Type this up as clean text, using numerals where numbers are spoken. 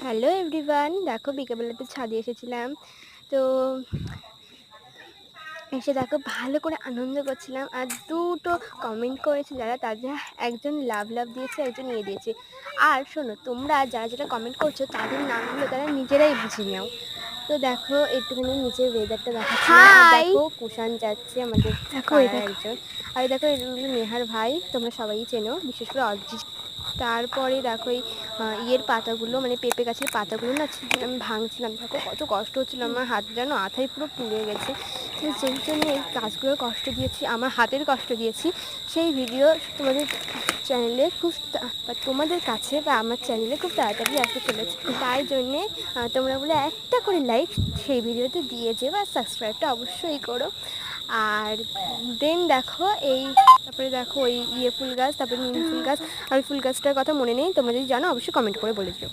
Hello everyone, দেখো বিকেলবেলাতে ছাদে এসেছিলাম। তো এসে দেখো ভালো করে আনন্দ করছিলাম। আর দুটো কমেন্ট করেছে যারা, তাদের একজন লাভ দিয়েছে, একজন ইয়ে দিয়েছে। আর শোনো, তোমরা যারা যারা কমেন্ট করছো তাদের নামগুলো তারা নিজেরাই বুঝে নাও। তো দেখো একটুখানি নিচের ওয়েদারটা দেখাচ্ছিলাম। আর দেখো কুষাণ যাচ্ছে আমাদের পাড়ার একজন। আর দেখো এগুলো নেহার ভাই, তোমরা সবাই চেনো, বিশেষ করে অরিজিৎ। তারপরে দেখো এই ইয়ের পাতাগুলো, মানে পেঁপে গাছের পাতাগুলো না আমি ভাঙছিলাম। দেখো কত কষ্ট হচ্ছিলো, আমার হাত যেন আঠায় পুরো পুড়ে গেছে। তো যেই জন্য এই গাছগুলোর কষ্ট দিয়েছি, আমার হাতের কষ্ট দিয়েছি, সেই ভিডিও তোমাদের চ্যানেলে তোমাদের কাছে বা আমার চ্যানেলে খুব তাড়াতাড়ি আসতে চলেছে। তাই জন্যে তোমরা বলে একটা করে লাইক সেই ভিডিওতে দিয়ে যেও, আর সাবস্ক্রাইবটা অবশ্যই করো। আর দেন দেখো তারপরে দেখো ওই ফুল গাছ, তারপরে নিম ফুল গাছ। আর ফুল গাছটার কথা মনে নেই, তোমরা যদি জানো অবশ্যই কমেন্ট করে বলে দিও।